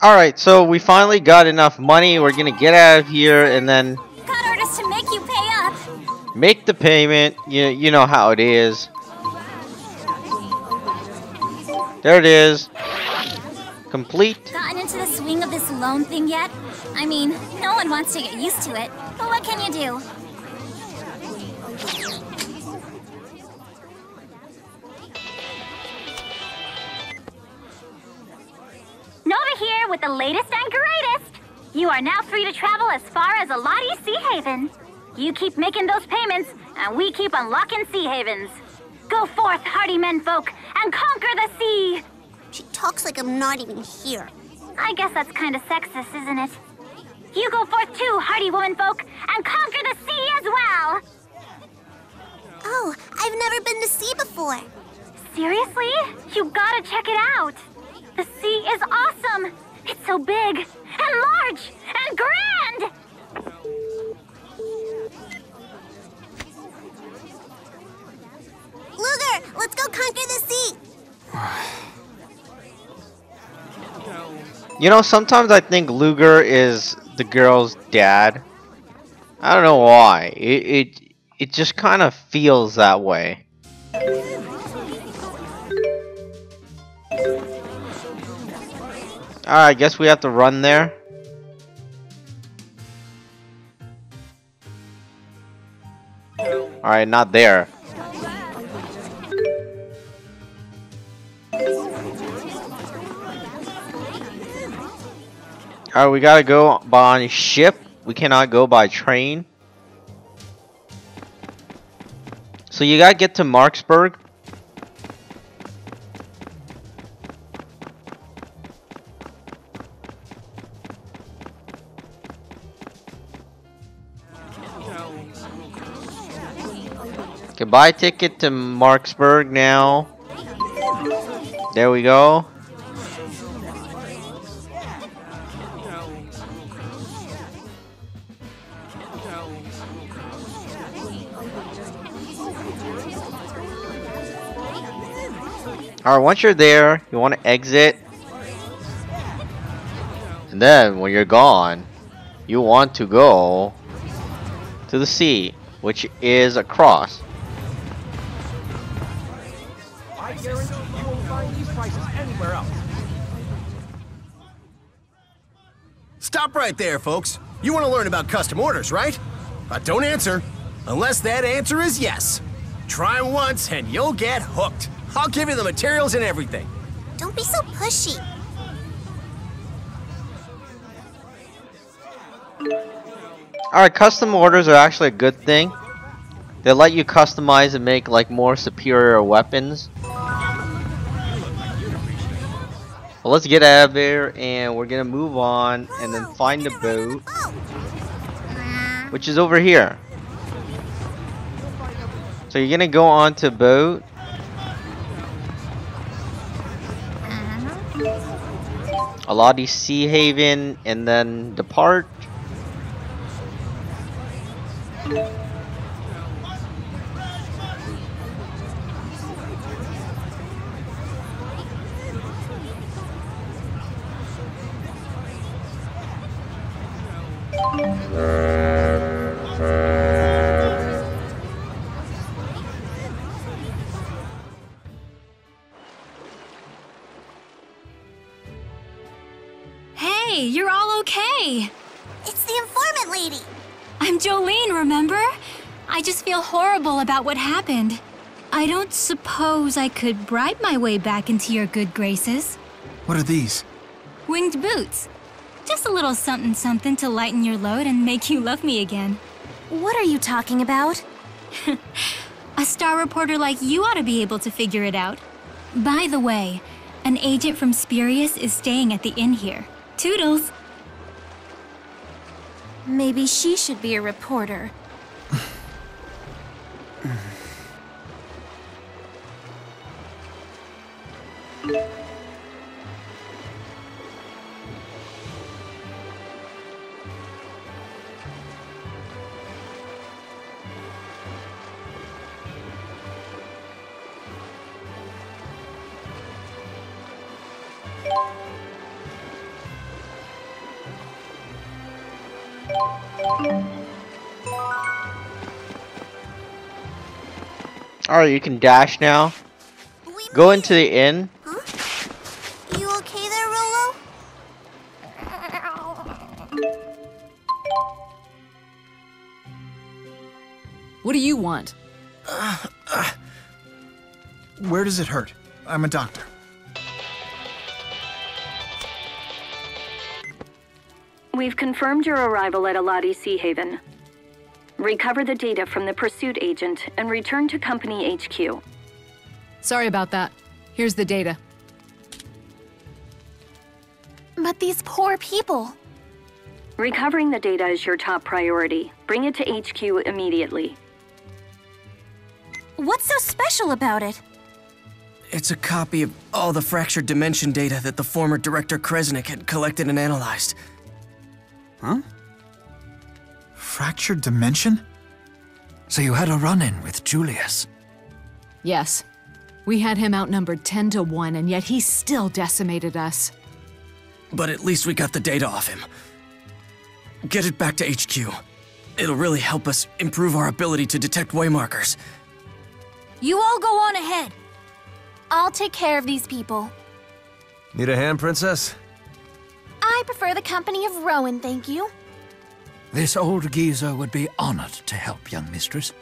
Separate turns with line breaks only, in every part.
Alright, so we finally got enough money. We're gonna get out of here and then
Got orders to make you pay up.
make the payment. You know how it is. There it is. Complete.
Gotten into the swing of this loan thing yet? I mean, no one wants to get used to it. But what can you do? Nova here with the latest and greatest! You are now free to travel as far as Aladi Sea Haven. You keep making those payments, and we keep unlocking Sea Havens. Go forth, hardy menfolk, and conquer the sea!
She talks like I'm not even here.
I guess that's kind of sexist, isn't it? You go forth too, hardy womenfolk, and conquer the sea as well!
Oh, I've never been to sea before.
Seriously? You gotta check it out! The sea is awesome! It's so big, and large, and grand!
Luger, let's go conquer the sea!
You know, sometimes I think Luger is the girl's dad. I don't know why. It just kind of feels that way. Alright, I guess we have to run there. Alright, not there. Alright, we gotta go by ship. We cannot go by train. So you gotta get to Marksburg. Goodbye ticket to Marksburg now. There we go. Alright, once you're there, you want to exit. And then, when you're gone, you want to go to the sea, which is across.
I guarantee you won't find these prices anywhere else.
Stop right there, folks. You want to learn about custom orders, right? But don't answer, unless that answer is yes. Try once and you'll get hooked. I'll give you the materials and everything.
Don't be so pushy.
Alright, custom orders are actually a good thing. They let you customize and make like more superior weapons. Well, let's get out of there and we're gonna move on and then find a boat, which is over here. So you're gonna go on to boat. Aladi Sea Haven and then depart.
Hey, you're all okay.
It's the informant lady.
I'm Jolene, remember? I just feel horrible about what happened. I don't suppose I could bribe my way back into your good graces.
What are these?
Winged boots. Just a little something to lighten your load and make you love me again.
What are you talking about?
A star reporter like you ought to be able to figure it out. By the way, an agent from Spurious is staying at the inn here. Toodles!
Maybe she should be a reporter.
Alright, you can dash now.
We
Go
made
into
it.
the inn.
Huh? You okay there, Rolo?
What do you want?
Where does it hurt? I'm a doctor.
We've confirmed your arrival at Aladi Sea Haven. Recover the data from the pursuit agent and return to Company HQ.
Sorry about that. Here's the data.
But these poor people.
Recovering the data is your top priority. Bring it to HQ immediately.
What's so special about it?
It's a copy of all the fractured dimension data that the former Director Kresnik had collected and analyzed.
Huh? Fractured dimension?
So you had a run-in with Julius?
Yes. We had him outnumbered 10 to 1, and yet he still decimated us.
But at least we got the data off him. Get it back to HQ. It'll really help us improve our ability to detect waymarkers.
You all go on ahead. I'll take care of these people.
Need a hand, Princess?
I prefer the company of Rowan, thank you.
This old geezer would be honored to help, young mistress.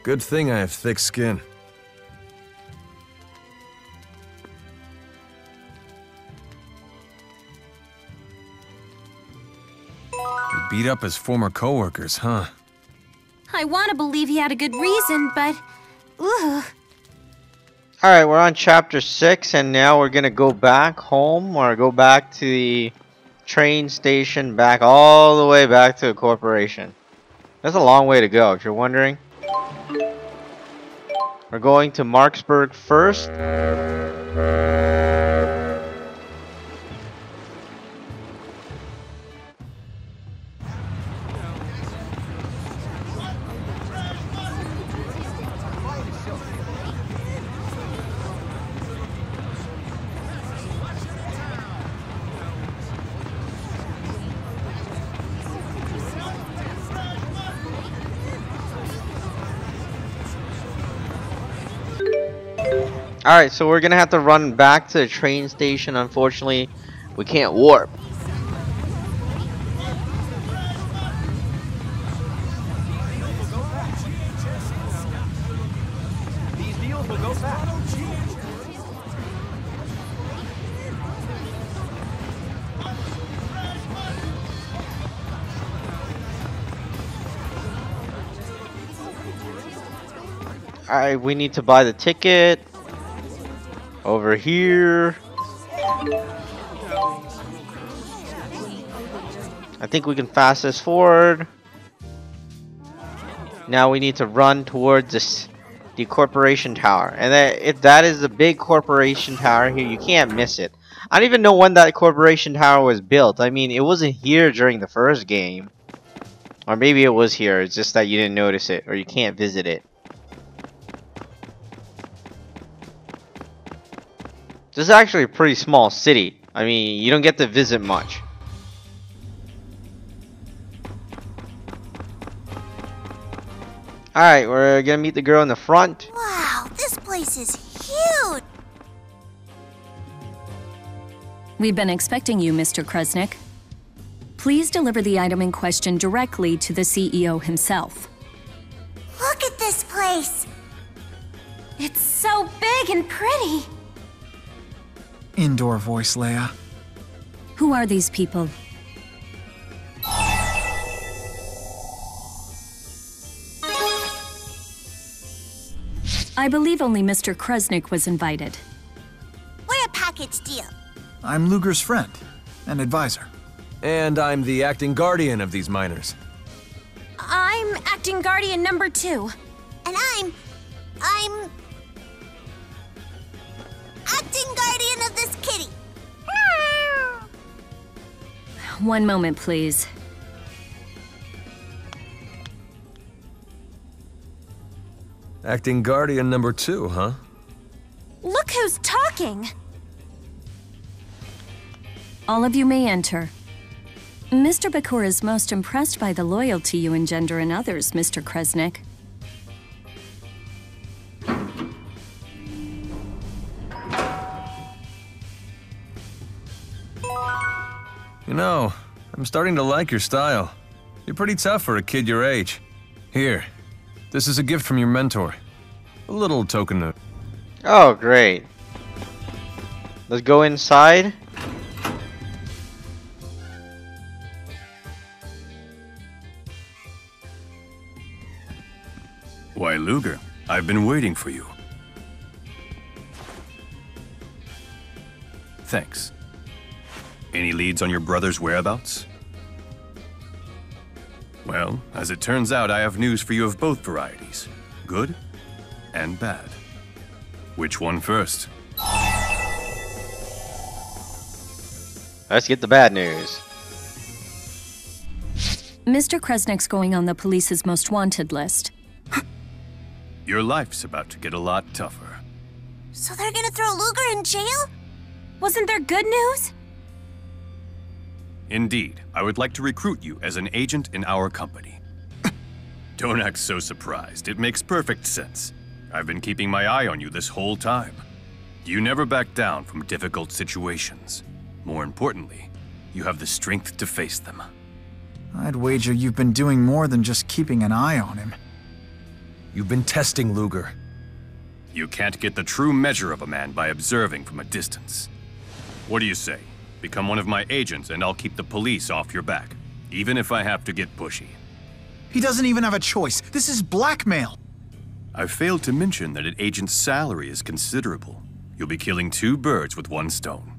Good thing I have thick skin. He beat up his former co-workers, huh?
I want to believe he had a good reason, but... Ugh.
Alright, we're on chapter 6, and now we're gonna go back home, or go back to the train station, back all the way back to the corporation. That's a long way to go, if you're wondering. We're going to Marksburg first. Alright, so we're gonna have to run back to the train station. Unfortunately, we can't warp.
These deals will go fast.
Alright, we need to buy the ticket. Over here. I think we can fast this forward. Now we need to run towards the corporation tower. And if that is the big corporation tower here, you can't miss it. I don't even know when that corporation tower was built. I mean, it wasn't here during the first game. Or maybe it was here, it's just that you didn't notice it, or you can't visit it. This is actually a pretty small city. I mean, you don't get to visit much. Alright, we're gonna meet the girl in the front.
Wow, this place is huge.
We've been expecting you, Mr. Kresnik. Please deliver the item in question directly to the CEO himself.
Look at this place. It's so big and pretty.
Indoor voice, Leia.
Who are these people? I believe only Mr. Kresnik was invited.
We're a package deal.
I'm Luger's friend and advisor.
And I'm the acting guardian of these miners.
I'm acting guardian number 2. And I'm acting guardian of this kitty.
One moment, please.
Acting guardian number 2, huh?
Look who's talking.
All of you may enter. Mr. Bakura is most impressed by the loyalty you engender in others, Mr. Kresnik.
You know, I'm starting to like your style. You're pretty tough for a kid your age. Here, this is a gift from your mentor. A little token note.
Oh, great. Let's go inside.
Why, Luger, I've been waiting for you. Thanks. Any leads on your brother's whereabouts? Well, as it turns out, I have news for you of both varieties. Good and bad. Which one first?
Let's get the bad news.
Mr. Kresnik's going on the police's most wanted list.
Your life's about to get a lot tougher.
So they're gonna throw Luger in jail?
Wasn't there good news?
Indeed, I would like to recruit you as an agent in our company. Don't act so surprised. It makes perfect sense. I've been keeping my eye on you this whole time. You never back down from difficult situations. More importantly, you have the strength to face them.
I'd wager you've been doing more than just keeping an eye on him.
You've been testing Luger.
You can't get the true measure of a man by observing from a distance. What do you say? Become one of my agents and I'll keep the police off your back, even if I have to get pushy.
He doesn't even have a choice. This is blackmail.
I failed to mention that an agent's salary is considerable. You'll be killing two birds with one stone.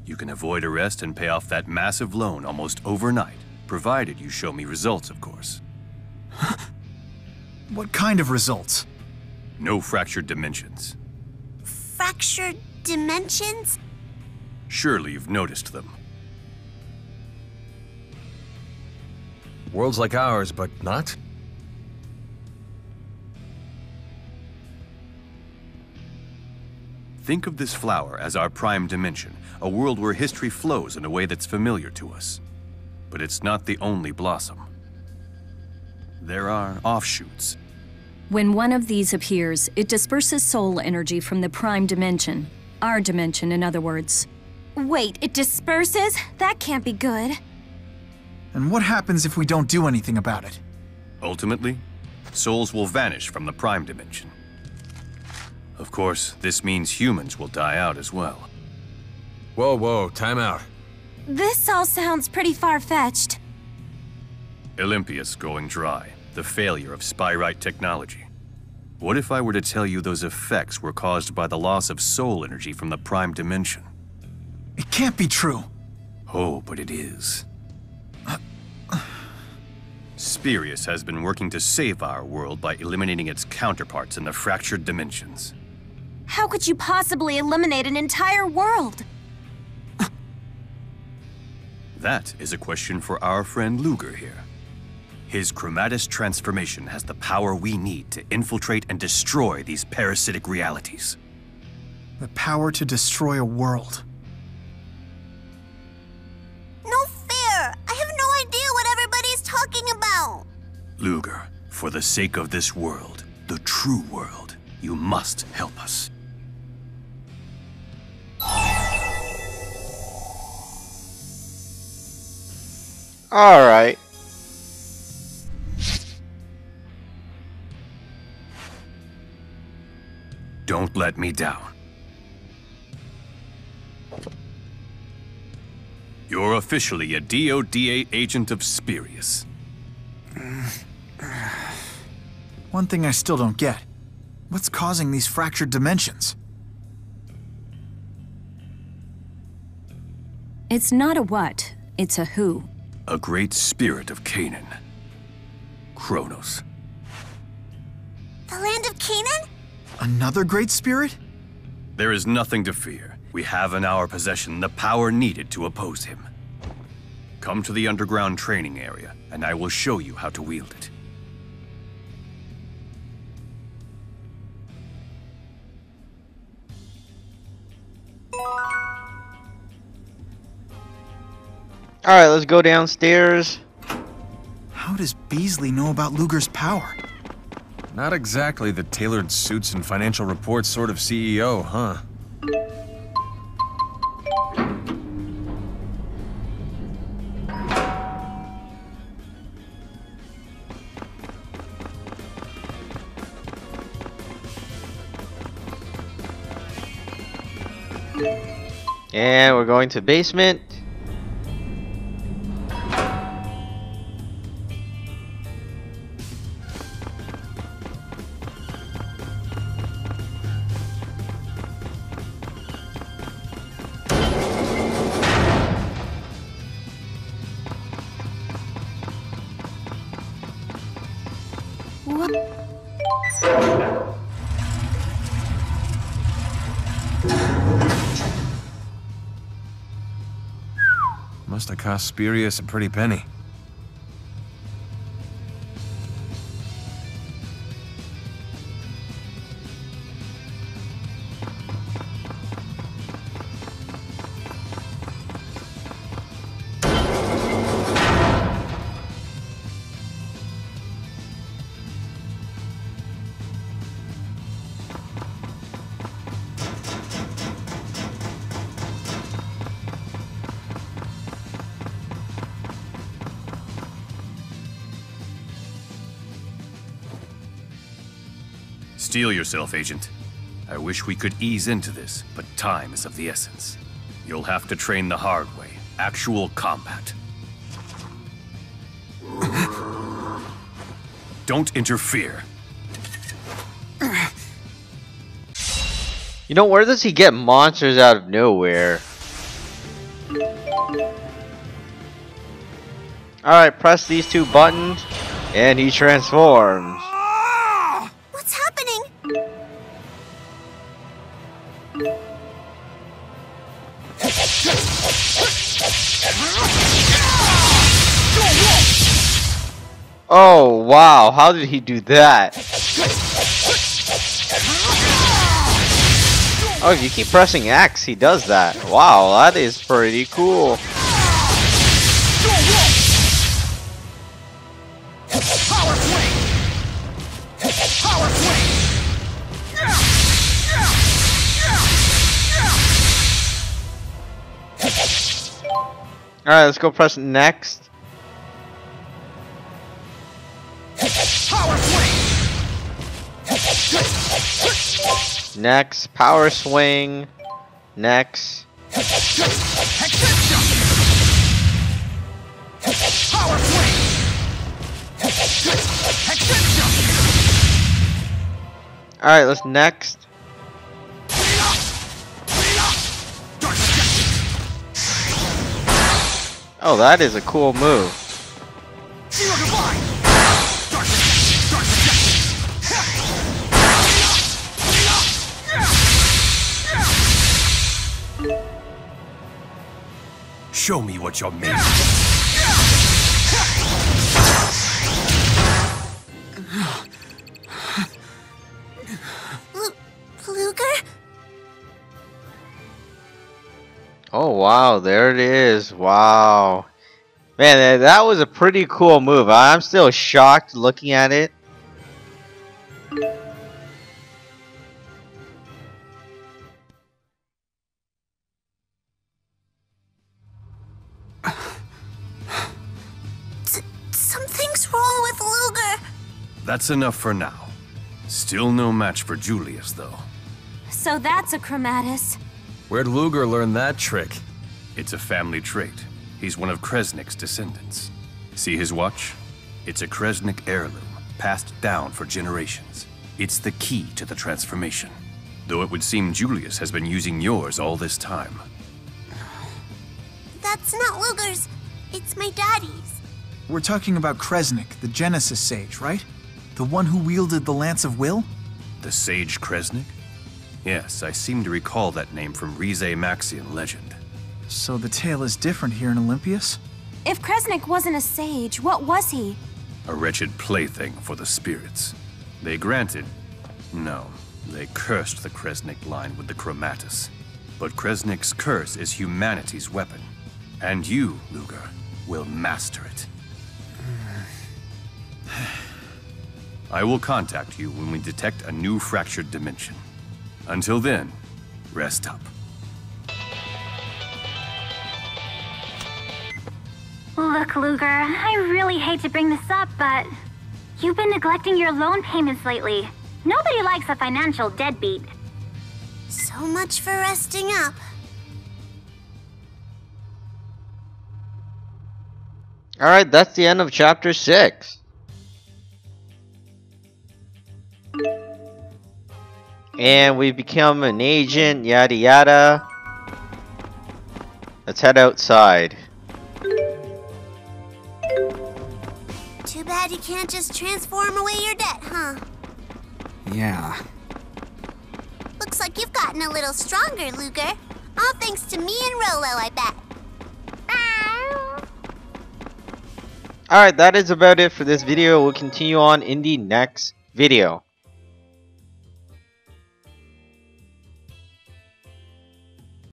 You can avoid arrest and pay off that massive loan almost overnight, provided you show me results, of course.
What kind of results?
No fractured dimensions.
Fractured dimensions?
Surely you've noticed them.
Worlds like ours, but not?
Think of this flower as our prime dimension, a world where history flows in a way that's familiar to us. But it's not the only blossom. There are offshoots.
When one of these appears, it disperses soul energy from the prime dimension. Our dimension, in other words.
Wait, it disperses? That can't be good.
And what happens if we don't do anything about it?
Ultimately, souls will vanish from the prime dimension. Of course, this means humans will die out as well.
Whoa, time out.
This all sounds pretty far-fetched.
Olympius going dry, the failure of Spyrite technology. What if I were to tell you those effects were caused by the loss of soul energy from the prime dimension?
It can't be true.
Oh, but it is. Spirius has been working to save our world by eliminating its counterparts in the fractured dimensions.
How could you possibly eliminate an entire world?
That is a question for our friend Luger here. His chromatis transformation has the power we need to infiltrate and destroy these parasitic realities.
The power to destroy a world.
No fair! I have no idea what everybody's talking about!
Luger, for the sake of this world, the true world, you must help us.
Alright.
Don't let me down. You're officially a DODA agent of Spirius.
One thing I still don't get. What's causing these fractured dimensions?
It's not a what, it's a who.
A great spirit of Canaan. Kronos.
The land of Canaan?
Another great spirit?
There is nothing to fear. We have in our possession the power needed to oppose him. Come to the underground training area, and I will show you how to wield it.
Alright, let's go downstairs.
How does Beasley know about Luger's power?
Not exactly the tailored suits and financial reports sort of CEO, huh?
And we're going to basement.
Must have cost Spurious a pretty penny.
Steel yourself, Agent. I wish we could ease into this, but time is of the essence. You'll have to train the hard way. Actual combat. Don't interfere.
You know, where does he get monsters out of nowhere? Alright, press these two buttons, and he transforms.
What's happening?
Oh, wow, how did he do that? Oh, if you keep pressing X, he does that. Wow, that is pretty cool. Alright, let's go press next. Next, power swing. Next. Alright, let's next. Oh, that is a cool move.
Show me what you're made of.
Luger?
Oh wow, there it is. Wow. Man, that was a pretty cool move. I'm still shocked looking at it.
Something's wrong with Luger.
That's enough for now. Still no match for Julius, though.
So that's a Chromatus.
Where'd Luger learn that trick?
It's a family trait. He's one of Kresnik's descendants. See his watch? It's a Kresnik heirloom, passed down for generations. It's the key to the transformation. Though it would seem Julius has been using yours all this time.
That's not Luger's. It's my daddy's.
We're talking about Kresnik, the Genesis Sage, right? The one who wielded the Lance of Will?
The Sage Kresnik? Yes, I seem to recall that name from Rize Maxian legend.
So the tale is different here in Olympias?
If Kresnik wasn't a sage, what was he?
A wretched plaything for the spirits. They granted... No, they cursed the Kresnik line with the Chromatus. But Kresnik's curse is humanity's weapon. And you, Luger, will master it. I will contact you when we detect a new fractured dimension. Until then, rest up.
Look, Luger, I really hate to bring this up, but you've been neglecting your loan payments lately. Nobody likes a financial deadbeat.
So much for resting up.
Alright, that's the end of chapter 6. And we've become an agent, yada yada. Let's head outside.
Too bad you can't just transform away your debt, huh?
Yeah.
Looks like you've gotten a little stronger, Luger. All thanks to me and Rolo, I bet.
Alright, that is about it for this video. We'll continue on in the next video.